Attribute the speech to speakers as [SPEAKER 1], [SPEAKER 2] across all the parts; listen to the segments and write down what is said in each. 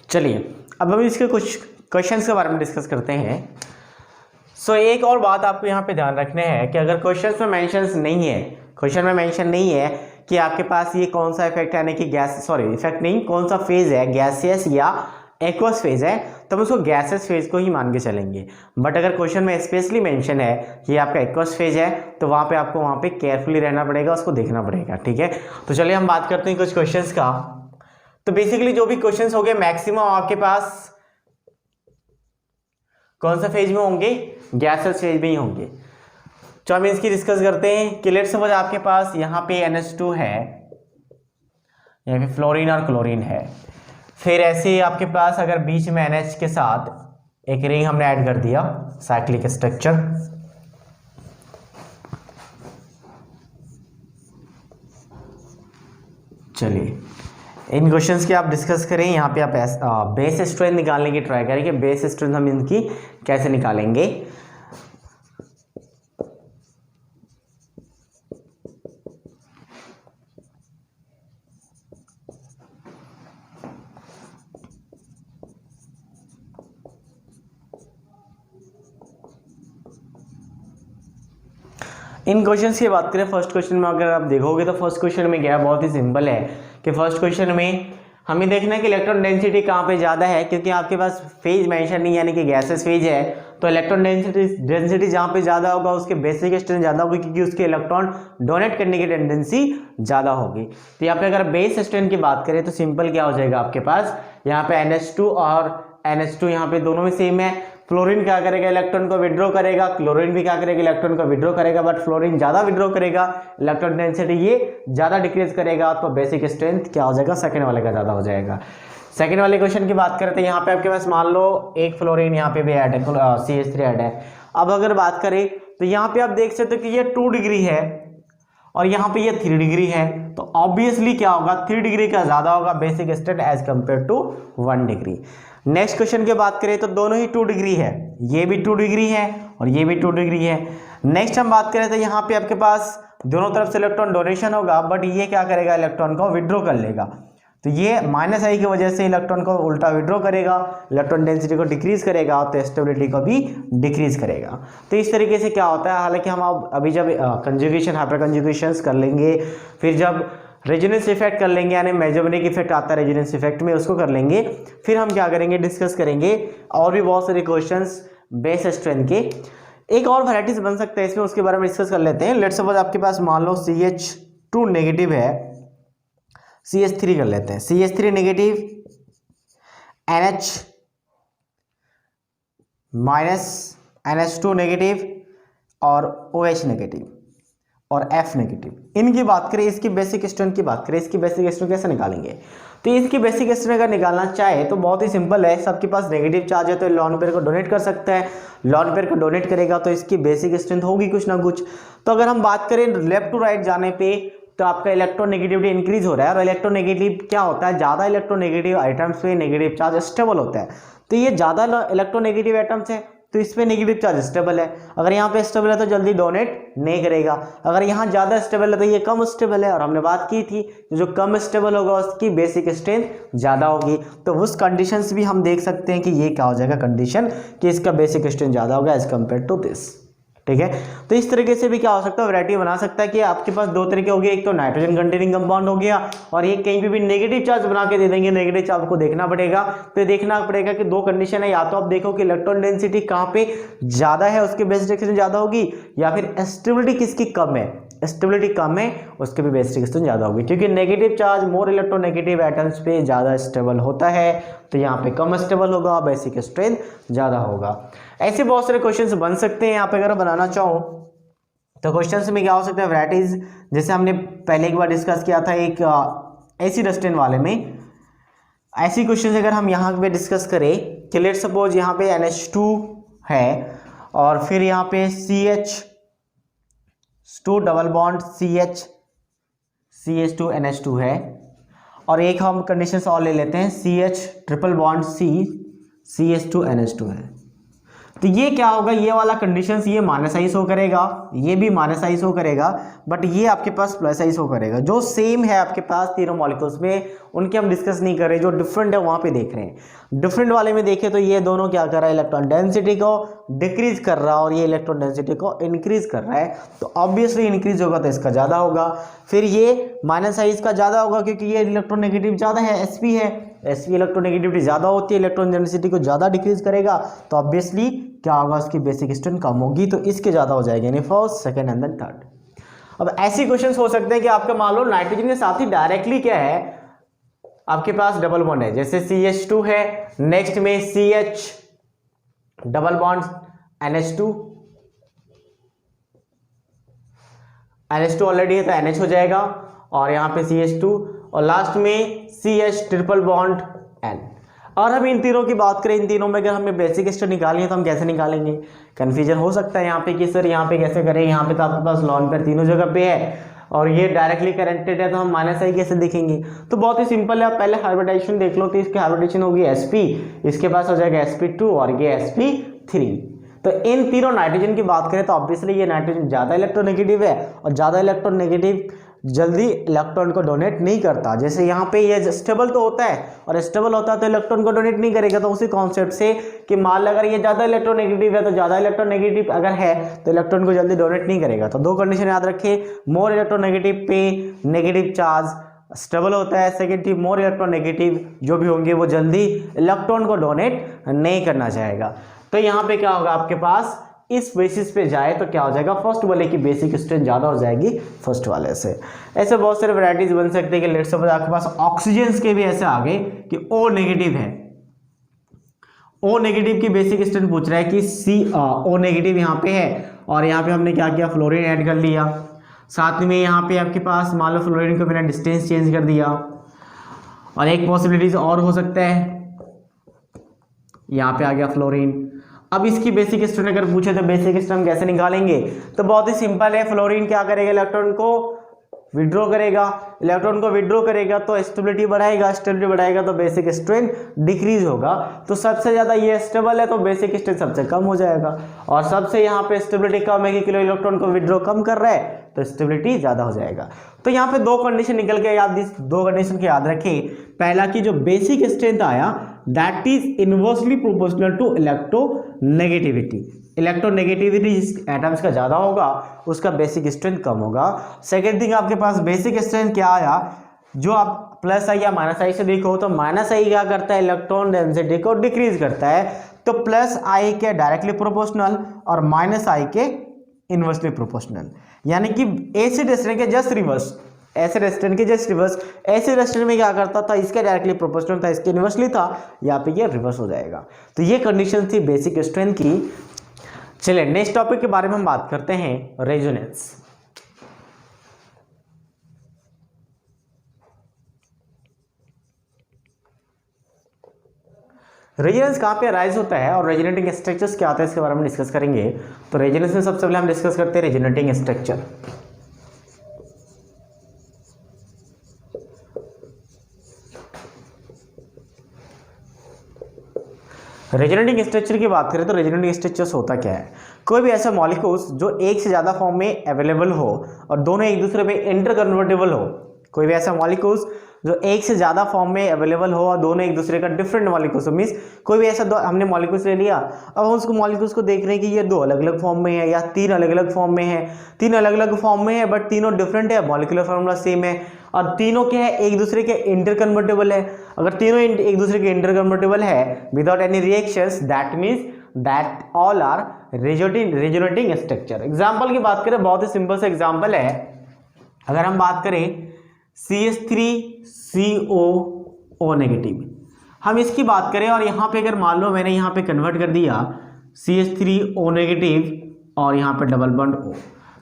[SPEAKER 1] चलिए अब हम इसके कुछ क्वेश्चंस के बारे में डिस्कस करते हैं। एक और बात आपको यहाँ पे ध्यान रखना है कि अगर क्वेश्चन में मेंशन नहीं है कि आपके पास ये कौन सा इफेक्ट है, यानी कि इफेक्ट नहीं, कौन सा फेज है, गैसियस या एक्वस फेज है, तो हम उसको गैसेस फेज को ही मान के चलेंगे। बट अगर क्वेश्चन में स्पेशली मेंशन है कि आपका एक्वस फेज है तो वहाँ पे आपको वहाँ पे केयरफुली रहना पड़ेगा, उसको देखना पड़ेगा। ठीक है, तो चलिए हम बात करते हैं कुछ क्वेश्चंस का। तो बेसिकली जो भी क्वेश्चंस हो गए मैक्सिमम आपके पास कौन सा फेज में होंगे, गैसेस फेज में ही होंगे। तो हम इसकी डिस्कस करते हैं कि लेट्स सपोज आपके पास यहाँ पे NH2 है, यहाँ पे फ्लोरीन और क्लोरीन है। फिर ऐसे आपके पास अगर बीच में NH के साथ एक रिंग हमने ऐड कर दिया, साइक्लिक स्ट्रक्चर। चलिए इन क्वेश्चंस की आप डिस्कस करें। यहाँ पे आप बेस स्ट्रेंथ निकालने की ट्राई करेंगे। बेस स्ट्रेंथ हम इनकी कैसे निकालेंगे। इन क्वेश्चंस की बात करें, फर्स्ट क्वेश्चन में अगर आप देखोगे तो फर्स्ट क्वेश्चन में क्या है, बहुत ही सिंपल है कि फर्स्ट क्वेश्चन में हमें देखना है कि इलेक्ट्रॉन डेंसिटी कहाँ पे ज़्यादा है, क्योंकि आपके पास फेज मेंशन नहीं, यानी कि गैसेस फेज है, तो इलेक्ट्रॉन डेंसिटी जहाँ पे ज़्यादा होगा उसके बेसिक स्ट्रेंथ ज़्यादा होगी, क्योंकि उसके इलेक्ट्रॉन डोनेट करने की टेंडेंसी ज़्यादा होगी। तो यहाँ पे अगर बेस स्ट्रेंथ की बात करें तो सिंपल क्या हो जाएगा, आपके पास यहाँ पे NH2 और NH2 यहाँ पे दोनों में सेम है। फ्लोरीन क्या करेगा, इलेक्ट्रॉन को विड्रॉ करेगा, क्लोरीन भी क्या करेगा, इलेक्ट्रॉन को विड्रॉ करेगा, बट फ्लोरीन ज्यादा विड्रॉ करेगा, इलेक्ट्रॉन डेंसिटी ये ज्यादा डिक्रीज करेगा, तो बेसिक स्ट्रेंथ क्या हो जाएगा, सेकंड वाले का ज्यादा हो जाएगा। सेकंड वाले क्वेश्चन की बात करते हैं, यहाँ पे आपके पास मान लो एक फ्लोरीन यहाँ पे भी ऐड है, CH3 ऐड है। अब अगर बात करें तो यहाँ पे आप देख सकते हो कि ये 2 डिग्री है और यहाँ पे ये 3 डिग्री है, तो ऑब्वियसली क्या होगा, 3 डिग्री का ज्यादा होगा basic strength as compare to 1 degree. Next question की बात करें तो दोनों ही 2 डिग्री है, ये भी 2 डिग्री है और ये भी 2 डिग्री है। नेक्स्ट हम बात करें तो यहाँ पे आपके पास दोनों तरफ से इलेक्ट्रॉन डोनेशन होगा, बट ये क्या करेगा, इलेक्ट्रॉन को विड्रॉ कर लेगा, तो ये -I की वजह से इलेक्ट्रॉन को उल्टा विड्रॉ करेगा, इलेक्ट्रॉन डेंसिटी को डिक्रीज करेगा, तो स्टेबिलिटी को भी डिक्रीज करेगा। तो इस तरीके से क्या होता है, हालांकि हम अभी जब कंजुगेशन हाइपर कंजुगेशंस कर लेंगे, फिर जब रेजोनेंस इफेक्ट कर लेंगे, यानी मेजोमेरिक इफेक्ट आता है रेजोनेंस इफेक्ट में, उसको कर लेंगे, फिर हम क्या करेंगे, डिस्कस करेंगे और भी बहुत सारे क्वेश्चंस बेस स्ट्रेंथ के। एक और वैरायटीज बन सकता है इसमें, उसके बारे में डिस्कस कर लेते हैं। लेट्स सपोज आपके पास मान लो CH2 नेगेटिव है, CH3 कर लेते हैं, CH3 negative, NH -NH2 negative और OH नेगेटिव और F नेगेटिव। इनकी बात करें, इसकी बेसिक स्ट्रेंथ की बात करें, इसकी बेसिक स्ट्रेंथ कैसे निकालेंगे, तो इसकी बेसिक स्ट्रेंथ अगर निकालना चाहे तो बहुत ही सिंपल है। सबके पास नेगेटिव चार्ज है तो लॉन पेयर को डोनेट कर सकता है, लॉन पेयर को डोनेट करेगा तो इसकी बेसिक स्ट्रेंथ होगी कुछ ना कुछ। तो अगर हम बात करें लेफ्ट टू राइट जाने पे तो आपका इलेक्ट्रोनेगेटिविटी इंक्रीज हो रहा है, और इलेक्ट्रोनेगेटिव क्या होता है, ज़्यादा इलेक्ट्रोनेगेटिव आइटम्स पे नेगेटिव चार्ज स्टेबल होता है, तो ये ज़्यादा इलेक्ट्रोनेगेटिव आइटम्स है तो इस पे नेगेटिव चार्ज स्टेबल है। अगर यहाँ पे स्टेबल है तो जल्दी डोनेट नहीं करेगा, अगर यहाँ ज़्यादा स्टेबल है तो ये कम स्टेबल है, और हमने बात की थी जो कम स्टेबल होगा उसकी बेसिक स्ट्रेंथ ज़्यादा होगी। तो उस कंडीशंस भी हम देख सकते हैं कि ये क्या हो जाएगा कंडीशन, कि इसका बेसिक स्ट्रेंथ ज़्यादा होगा एज कम्पेयर टू दिस। ठीक है, तो इस तरीके से भी क्या हो सकता है, वैरायटी बना सकता है कि आपके पास 2 तरीके हो गए, एक तो नाइट्रोजन कंटेनिंग कंपाउंड हो गया और एक कहीं पे भी नेगेटिव चार्ज बना के दे देंगे। नेगेटिव चार्ज को देखना पड़ेगा, तो देखना पड़ेगा कि 2 कंडीशन है, या तो आप देखो कि इलेक्ट्रॉन डेंसिटी कहाँ पे ज्यादा है उसके बेसिक स्ट्रेंथ ज्यादा होगी, या फिर स्टेबिलिटी किसकी कम है, स्टेबिलिटी कम है उसके भी बेसिक स्ट्रेंथ ज्यादा होगी, क्योंकि negative charge more electronegative atoms पे ज्यादा स्टेबल होता है, तो यहाँ पे कम स्टेबल होगा, बेसिक स्ट्रेंथ ज्यादा होगा। ऐसे बहुत सारे क्वेश्चंस बन सकते हैं। यहाँ पे अगर बनाना चाहो तो क्वेश्चंस में क्या हो सकता है, वैरायटीज, जैसे हमने पहले एक बार डिस्कस किया था एक एसिड स्टेन वाले में। ऐसी क्वेश्चंस अगर हम यहाँ पे डिस्कस करें कि लेट्स सपोज यहाँ पे NH2 है और फिर यहाँ पे CH2 double bond CH2 NH2 है, और एक हम कंडीशन और ले लेते हैं CH triple bond CH2 NH2 है। तो ये क्या होगा, ये वाला कंडीशंस ये माइनस आई शो करेगा, ये भी माइनस आई शो करेगा, बट ये आपके पास प्लस आई शो करेगा। जो सेम है आपके पास तीनों मॉलिक्यूल्स में, उनके हम डिस्कस नहीं कर रहे, जो डिफरेंट है वहां पे देख रहे हैं। डिफरेंट वाले में देखें तो ये दोनों क्या कर रहा है, इलेक्ट्रॉन डेंसिटी को डिक्रीज कर रहा है और ये इलेक्ट्रॉन डेंसिटी को इंक्रीज कर रहा है। तो ऑब्वियसली इंक्रीज होगा तो इसका ज़्यादा होगा, फिर ये माइनस आई इसका ज़्यादा होगा क्योंकि ये इलेक्ट्रोनेगेटिव ज़्यादा है, एसपी है, एसपी इलेक्ट्रोनेगेटिविटी ज़्यादा होती है, इलेक्ट्रॉन डेंसिटी को ज़्यादा डिक्रीज करेगा, तो ऑब्वियसली क्या होगा, उसकी बेसिक स्ट्रेंथ कम होगी, तो इसके ज़्यादा हो जाएगा, यानी first, second and then third. अब ऐसी क्वेश्चंस हो सकते हैं कि आपका मान लो नाइट्रोजन के साथ ही डायरेक्टली क्या है, आपके पास डबल बॉन्ड है, जैसे CH2 है, नेक्स्ट में CH double bond NH2 already है तो NH हो जाएगा, और यहाँ पे CH2 और लास्ट में CH ट्रिपल बॉन्ड N। और हम इन तीनों की बात करें, इन तीनों में अगर हमें बेसिक स्ट्रेंथ निकालनी है तो हम कैसे निकालेंगे, कन्फ्यूजन हो सकता है यहाँ पे कि सर यहाँ पे कैसे करें, यहाँ पे तो आपके पास लॉन पेयर तीनों जगह पे है और ये डायरेक्टली कनेक्टेड है तो हम माइनस आई कैसे देखेंगे। तो बहुत ही सिंपल है, आप पहले हाइब्रिडाइजेशन देख लो, तो इसकी हाइब्रिडाइजेशन होगी sp, इसके पास हो जाएगा sp2 और ये sp3। तो इन तीनों नाइट्रोजन की बात करें तो ऑब्वियसली ये नाइट्रोजन ज़्यादा इलेक्ट्रोनेगेटिव है और ज़्यादा इलेक्ट्रोनेगेटिव जल्दी इलेक्ट्रॉन को डोनेट नहीं करता। जैसे यहाँ पे ये स्टेबल तो होता है और स्टेबल होता है तो इलेक्ट्रॉन को डोनेट नहीं करेगा, तो उसी कॉन्सेप्ट से कि मान लो अगर ये ज़्यादा इलेक्ट्रोनेगेटिव है तो ज़्यादा इलेक्ट्रोनेगेटिव अगर है तो इलेक्ट्रॉन को जल्दी डोनेट नहीं करेगा। तो दो कंडीशन याद रखिए, मोर इलेक्ट्रोनेगेटिव पे नेगेटिव चार्ज स्टेबल होता है, सेकेंड थी मोर इलेक्ट्रोनेगेटिव जो भी होंगे वो जल्दी इलेक्ट्रॉन को डोनेट नहीं करना चाहेगा। तो यहाँ पे क्या होगा, आपके पास इस बेसिस पे जाए तो क्या हो जाएगा, फर्स्ट वाले की बेसिक स्ट्रेंथ ज़्यादा हो जाएगी फर्स्ट वाले से। ऐसे बहुत सारे वैरायटीज बन सकते हैं कि लेट्स सपोज आपके पास ऑक्सीजन के भी ऐसे आ गए कि O नेगेटिव है, O नेगेटिव की बेसिक स्ट्रेंथ पूछ रहा है कि O नेगेटिव यहाँ पे है और यहाँ पे हमने क्या किया, फ्लोरीन ऐड कर लिया, साथ में यहाँ पे आपके पास मान लो फ्लोरीन को बिना डिस्टेंस चेंज कर दिया। और एक पॉसिबिलिटीज और हो सकता है, यहाँ पे आ गया फ्लोरीन। अब इसकी बेसिक स्ट्रेंथ अगर पूछे तो बेसिक स्ट्रेंथ कैसे निकालेंगे, तो बहुत ही सिंपल है, फ्लोरीन क्या करेगा, इलेक्ट्रॉन को विड्रॉ करेगा, इलेक्ट्रॉन को विड्रॉ करेगा तो स्टेबिलिटी बढ़ाएगा, स्टेबिलिटी बढ़ाएगा तो बेसिक स्ट्रेंथ डिक्रीज होगा। तो सबसे ज़्यादा ये स्टेबल है तो बेसिक स्ट्रेंथ सबसे कम हो जाएगा, और सबसे यहाँ पे स्टेबिलिटी कम है कि किलो इलेक्ट्रॉन को विड्रॉ कम कर रहा है तो स्टेबिलिटी ज़्यादा हो जाएगा। तो यहाँ पे दो कंडीशन निकल के याद, दो कंडीशन के याद रखें। पहला कि जो बेसिक स्ट्रेंथ आया that is inversely proportional to electronegativity, electronegativity जिस एटम्स का ज़्यादा होगा उसका बेसिक स्ट्रेंथ कम होगा। सेकेंड थिंग आपके पास बेसिक स्ट्रेंथ क्या आया, जो आप प्लस आई या माइनस आई से देखो तो माइनस आई क्या करता है, इलेक्ट्रॉन डेंसिटी को डिक्रीज करता है, तो प्लस आई के डायरेक्टली प्रोपोर्शनल और माइनस आई के इनवर्सली प्रोपोर्शनल, यानी कि एसिड स्ट्रेंथ के जस्ट रिवर्स, एसिड स्ट्रेंथ के जस्ट रिवर्स। एसिड स्ट्रेंथ में क्या करता था, इसके डायरेक्टली प्रोपोर्शनल था, इसके इनवर्सली था, यहाँ पे ये रिवर्स हो जाएगा। तो ये कंडीशन थी बेसिक स्ट्रेंथ की। चलिए नेक्स्ट टॉपिक के बारे में हम बात करते हैं, रेजोनेंस। रेजोनेंस कहाँ पे राइज होता है और रेजोनेटिंग स्ट्रक्चर्स क्या होता है इसके बारे में डिस्कस करेंगे। तो रेजोनेंस में सबसे पहले हम डिस्कस करते हैं रेजोनेटिंग स्ट्रक्चर। रेजोनेटिंग स्ट्रक्चर की बात करें तो रेजोनेटिंग स्ट्रक्चर्स होता क्या है, कोई भी ऐसा मॉलिक्यूल्स जो एक से ज़्यादा फॉर्म में अवेलेबल हो और दोनों एक दूसरे में इंटरकन्वर्टेबल हो, कोई भी ऐसा मॉलिक्यूल्स जो एक से ज़्यादा फॉर्म में अवेलेबल हो और दोनों एक दूसरे का डिफरेंट मॉलिक्यूल्स हो, मीन्स कोई भी ऐसा हमने मॉलिक्यूल्स ले लिया, अब हम उसको मॉलिक्यूल्स को देख रहे हैं कि ये दो अलग अलग फॉर्म में है या तीन अलग अलग फॉर्म में है, तीन अलग अलग फॉर्म में है बट तीनों डिफरेंट है, मॉलिक्यूलर फार्मूला सेम है और तीनों क्या है, एक दूसरे के इंटरकन्वर्टेबल है। अगर तीनों एक दूसरे के इंटरकन्वर्टेबल है without any reactions, that means that all are resonating structure. Example की बात करें, बहुत ही सिंपल सा एग्जाम्पल है, अगर हम बात करें CH3CO नेगेटिव, हम इसकी बात करें और यहाँ पे अगर मान लो मैंने यहाँ पे कन्वर्ट कर दिया CH3O नेगेटिव और यहाँ पे डबल बॉन्ड O,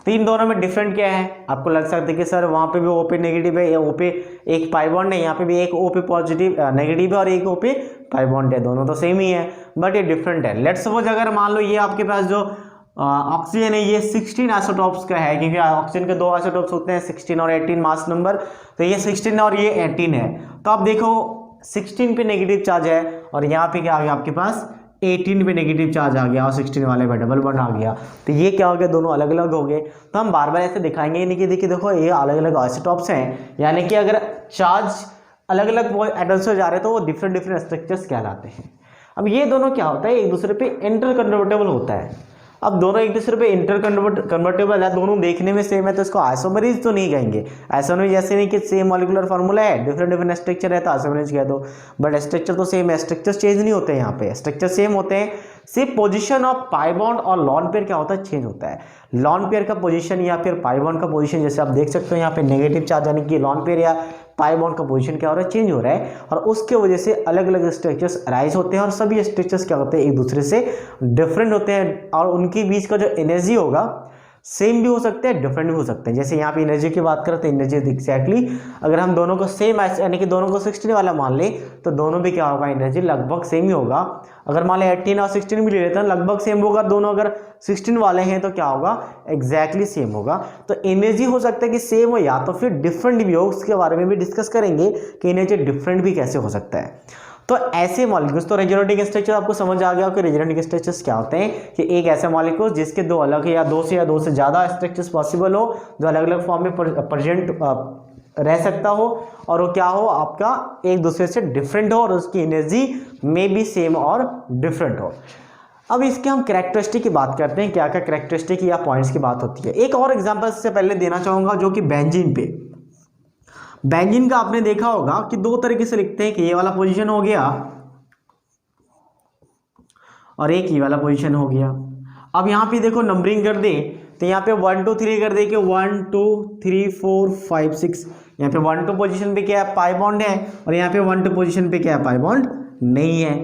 [SPEAKER 1] तो इन दोनों में डिफरेंट क्या है, आपको लग सकता है कि सर वहाँ पे भी O पे नेगेटिव है या O पे एक पाई बॉन्ड है, यहाँ पे भी एक O पे पॉजिटिव नेगेटिव है और एक O पे पाई बॉन्ड है, दोनों तो सेम ही है बट ये डिफरेंट है। लेट्स सपोज अगर मान लो ये आपके पास जो ऑक्सीजन है ये 16 आइसोटॉप्स का है, क्योंकि ऑक्सीजन के दो आइसोटॉप्स होते हैं 16 और 18 मास नंबर, तो ये 16 और ये 18 है। तो आप देखो 16 पे नेगेटिव चार्ज है और यहाँ पे क्या आ गया आपके पास 18 पे नेगेटिव चार्ज आ गया और 16 वाले पे डबल बॉन्ड आ गया। तो ये क्या हो गया, दोनों अलग अलग हो गए। तो हम बार बार ऐसे दिखाएंगे नहीं कि देखिए देखो ये अलग अलग आइसोटॉप्स हैं, यानी कि अगर चार्ज अलग अलग एटम्स से जा रहे हैं तो वो डिफरेंट डिफरेंट स्ट्रक्चर्स कहलाते हैं। अब ये दोनों क्या होता है, एक दूसरे पे इंटर कन्वर्टेबल होता है। अब दोनों एक दूसरे पे इंटर कन्वर्टेबल है, दोनों देखने में सेम है, तो इसको आइसोमरीज तो नहीं कहेंगे। आइसोमरीज जैसे नहीं कि सेम मॉलिक्यूलर फार्मूला है, डिफरेंट डिफरेंट स्ट्रक्चर है तो आइसोमरीज कह दो, बट स्ट्रक्चर तो सेम है, स्ट्रक्चर चेंज नहीं होते हैं। यहाँ पे स्ट्रक्चर सेम होते हैं, सिर्फ पोजीशन ऑफ पाई बॉन्ड और लॉन पेयर क्या होता है, चेंज होता है। लॉन पेयर का पोजीशन या फिर पाई बॉन्ड का पोजीशन, जैसे आप देख सकते हो यहाँ पे नेगेटिव चार्ज यानी कि लॉन पेयर या पाई बॉन्ड का पोजीशन क्या हो रहा है, चेंज हो रहा है, और उसके वजह से अलग अलग स्ट्रक्चर्स अराइज होते हैं, और सभी स्ट्रक्चर्स क्या होते हैं, एक दूसरे से डिफरेंट होते हैं, और उनके बीच का जो एनर्जी होगा सेम भी हो सकते हैं, डिफरेंट भी हो सकते हैं। जैसे यहाँ पे एनर्जी की बात करें तो एनर्जी एग्जैक्टली अगर हम दोनों को सेम यानी कि दोनों को 16 वाला मान ले तो दोनों भी क्या होगा, एनर्जी लगभग सेम ही होगा। अगर मान लें 18 और 16 भी ले लेते हैं लगभग सेम होगा, दोनों अगर 16 वाले हैं तो क्या होगा, एग्जैक्टली सेम होगा। तो एनर्जी हो सकता है कि सेम हो या तो फिर डिफरेंट भी हो, उसके बारे में भी डिस्कस करेंगे कि एनर्जी डिफरेंट भी कैसे हो सकता है। तो ऐसे मॉलिक्यूल्स, तो रेजोनेटिंग स्ट्रक्चर आपको समझ आ गया कि रेजोनेटिंग स्ट्रक्चर्स क्या होते हैं, कि एक ऐसा मॉलिक्यूल जिसके दो अलग या दो से ज़्यादा स्ट्रक्चर्स पॉसिबल हो, जो अलग अलग फॉर्म में प्रेजेंट रह सकता हो, और वो क्या हो, आपका एक दूसरे से डिफरेंट हो, और उसकी एनर्जी में भी सेम और डिफरेंट हो। अब इसके हम कैरेक्टरिस्टिक की बात करते हैं, क्या क्या कैरेक्टरिस्टिक या पॉइंट्स की बात होती है। एक और एग्जांपल से पहले देना चाहूंगा, जो कि बेंजीन पे। बेंजीन का आपने देखा होगा कि दो तरीके से लिखते हैं, कि ये वाला पोजीशन हो गया और एक ये वाला पोजीशन हो गया। अब यहाँ पे देखो नंबरिंग कर दे तो यहाँ पे 1 2 3 कर दे कि 1 2 3 4 5 6। यहाँ पे 1 2 पोजीशन पे क्या है, पाई बॉन्ड है, और यहाँ पे 1 2 पोजीशन पे क्या है, पाई बॉन्ड नहीं है।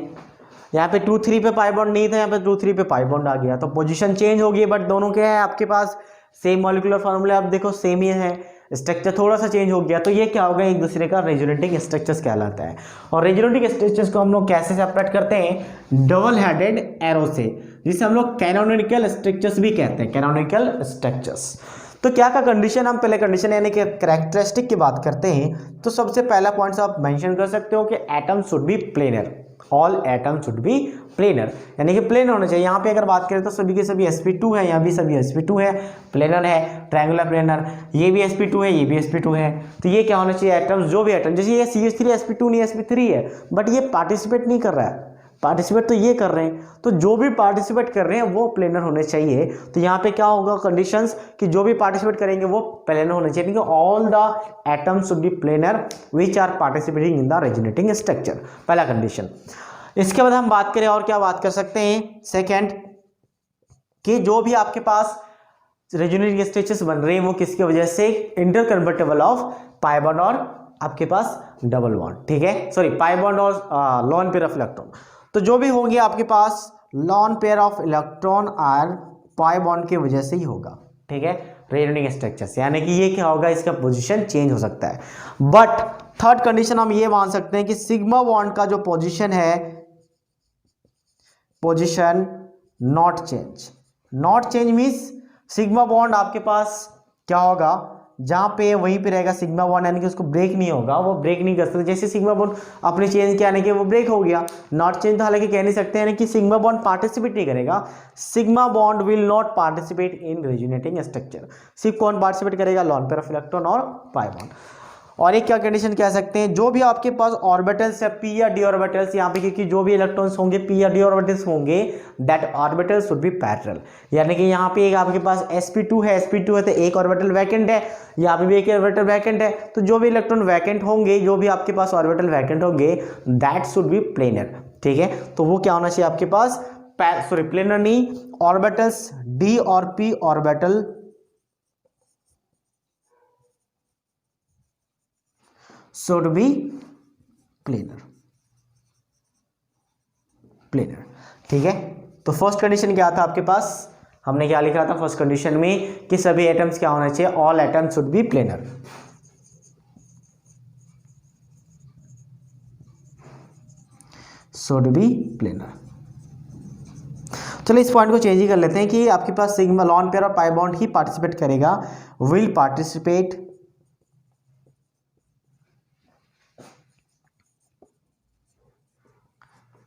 [SPEAKER 1] यहाँ पे 2 3 पे पाई बॉन्ड नहीं था, यहाँ पे 2 3 पे पाई बॉन्ड आ गया, तो पोजीशन चेंज हो गई, बट दोनों क्या है आपके पास, सेम मॉलिक्यूलर फार्मूला आप देखो सेम ही है, स्ट्रक्चर थोड़ा सा चेंज हो गया, तो ये क्या होगा, एक दूसरे का रेजोनेटिंग स्ट्रक्चर्स कहलाता है। और रेजोनेटिंग स्ट्रक्चर्स को हम लोग कैसे सेपरेट करते हैं, डबल हेडेड एरो से, जिसे हम लोग कैनोनिकल स्ट्रक्चर्स भी कहते हैं, कैनोनिकल स्ट्रक्चर्स। तो क्या का कंडीशन, हम पहले कंडीशन यानी कि कैरेक्टरिस्टिक की बात करते हैं, तो सबसे पहला पॉइंट आप मेंशन कर सकते हो कि atom should be planar, all atom should be planar, यानी कि प्लेन होना चाहिए। यहाँ पे अगर बात करें तो सभी के सभी sp2 है, यहाँ भी सभी sp2 है, प्लेनर है, ट्रायंगुलर प्लेनर, ये भी sp2 है, ये भी sp2 है। तो ये क्या होना चाहिए, एटम्स जो भी एटम, जैसे ये CH3 sp2 नहीं sp3 है, बट ये पार्टिसिपेट नहीं कर रहा है, पार्टिसिपेट तो ये कर रहे हैं, तो जो भी पार्टिसिपेट कर रहे हैं वो प्लेनर होने चाहिए। तो यहाँ पे क्या होगा कंडीशंस, कि जो भी पार्टिसिपेट करेंगे वो प्लेनर होने चाहिए, क्योंकि all the atoms should be planar which are participating in the resonating structure, पहला कंडीशन। इसके बाद हम बात करें और क्या बात कर सकते हैं, सेकंड, कि जो भी आपके पास रेजोनेटिंग स्ट्रक्चर्स बन रहे हैं वो किसकी वजह से, inter convertible of pi bond और आपके पास डबल बॉन्ड, ठीक है, सॉरी पाई बॉन्ड और लॉन पेयर ऑफ इलेक्ट्रॉन। तो जो भी होंगे आपके पास लॉन पेयर ऑफ इलेक्ट्रॉन और पाई बॉन्ड की वजह से ही होगा, ठीक है, रेजोनेटिंग स्ट्रक्चर्स, यानी कि ये क्या होगा, इसका पोजीशन चेंज हो सकता है। बट थर्ड कंडीशन हम ये मान सकते हैं कि सिग्मा बॉन्ड का जो पोजीशन है, position not change, not change means sigma bond आपके पास क्या होगा, जहां पे वहीं पे रहेगा सिग्मा बॉन्ड, यानी कि उसको ब्रेक नहीं होगा, वो ब्रेक नहीं कर सकते। जैसे सिग्मा बॉन्ड अपने चेंज किया यानी कि वो ब्रेक हो गया, नॉट चेंज तो हालांकि कह नहीं सकते, यानी कि सिग्मा बॉन्ड पार्टिसिपेट नहीं करेगा, sigma bond will not participate in resonating structure. सिर्फ कौन पार्टिसिपेट करेगा, लॉन पेयर ऑफ इलेक्ट्रॉन और पाई बॉन्ड। और एक क्या कंडीशन कह सकते हैं, जो भी आपके पास ऑर्बिटल्स है, पी या डी ऑर्बिटल्स, यहाँ पे क्योंकि जो भी इलेक्ट्रॉन्स होंगे पी या डी ऑर्बिटल्स होंगे, that orbitals should be parallel, यानी कि यहाँ पे एक आपके पास sp2 है, sp2 है तो एक ऑर्बिटल वैकेंट है, यहाँ पे भी एक ऑर्बिटल वैकेंट है, तो जो भी इलेक्ट्रॉन वैकेंट होंगे, जो भी आपके पास ऑर्बिटल वैकेंट होंगे, दैट शुड बी प्लेनर, ठीक है। तो वो क्या होना चाहिए आपके पास, सॉरी प्लेनर नहीं, ऑर्बिटल्स डी और P orbital should be planar, planar, ठीक है। तो फर्स्ट कंडीशन क्या था आपके पास, हमने क्या लिखा था फर्स्ट कंडीशन में, कि सभी एटम्स क्या होना चाहिए, all atoms should be planar. Should be planar. चलो इस पॉइंट को चेंज ही कर लेते हैं कि आपके पास सिग्मा लॉन पेयर और पाई बॉन्ड ही पार्टिसिपेट करेगा, will participate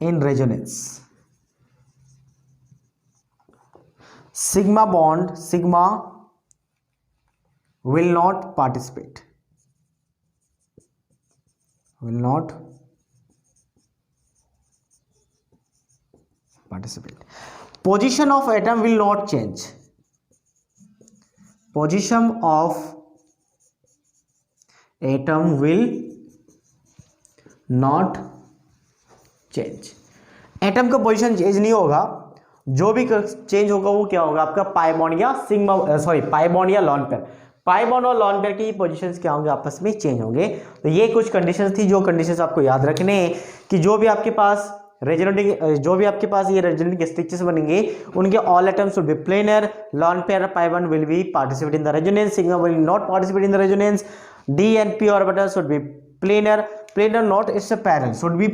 [SPEAKER 1] in resonance, sigma bond, sigma will not participate, will not participate. Position of atom will not change, position of atom will not change. Atom का position change नहीं होगा, जो भी change होगा वो क्या होगा आपका पाई बॉन्ड या सिग्मा पाई बॉन्ड या लॉन पेयर, पाई बॉन्ड और लॉन पेयर की पोजीशंस क्या होंगे आपस में चेंज होंगे। तो ये कुछ कंडीशंस थी जो कंडीशंस आपको याद रखने हैं कि जो भी आपके पास ये रेजोनेटिंग स्ट्रक्चर्स बनेंगे उनके all atoms will be planar, lone pair pi bond will be participate in the resonance, sigma will not participate in the resonance, D and P orbitals should be planar, planar not it's parallel, should be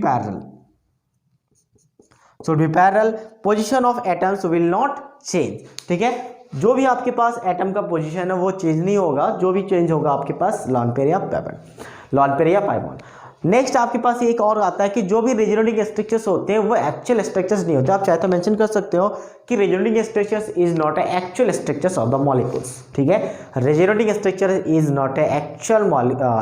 [SPEAKER 1] parallel, position of atoms will not change. ठीक है, जो भी आपके पास atom का position है वो change नहीं होगा, जो भी चेंज होगा आपके पास लॉन पेयर या पाई बॉन्ड। नेक्स्ट आपके पास एक और आता है कि जो भी रेजोनेटिंग स्ट्रक्चर्स होते हैं वो एक्चुअल स्ट्रक्चर्स नहीं होते। आप चाहे तो मेंशन कर सकते हो कि resonating structures is not a actual structures of the molecules. ठीक है, resonating structure is not a actual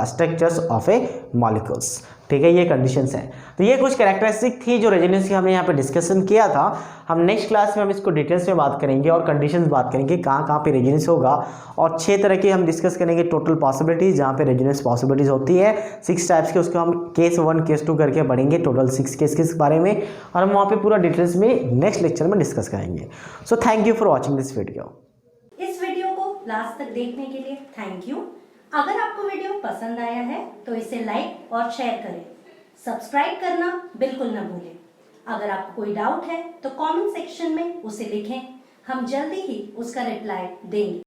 [SPEAKER 1] structures of A molecules. ठीक है, ये कंडीशंस हैं। तो ये कुछ कैरेक्टरिस्टिक थी जो रेजोनेंस की हमने यहाँ पे डिस्कशन किया था। हम नेक्स्ट क्लास में हम इसको डिटेल्स में बात करेंगे और कंडीशंस बात करेंगे कहाँ कहाँ पे रेजोनेंस होगा, और 6 तरह के हम डिस्कस करेंगे टोटल पॉसिबिलिटीज जहाँ पे रेजोनेंस पॉसिबिलिटीज होती है 6 टाइप्स के। उसको हम केस 1 केस 2 करके पढ़ेंगे, टोटल 6 केस के बारे में, और हम वहाँ पे पूरा डिटेल्स में नेक्स्ट लेक्चर में डिस्कस करेंगे। So thank you for watching this video.
[SPEAKER 2] इस वीडियो को लास्ट तक देखने के लिए थैंक यू। अगर आपको वीडियो पसंद आया है तो इसे लाइक और शेयर करें, सब्सक्राइब करना बिल्कुल न भूलें। अगर आपको कोई डाउट है तो कमेंट सेक्शन में उसे लिखें, हम जल्दी ही उसका रिप्लाई देंगे।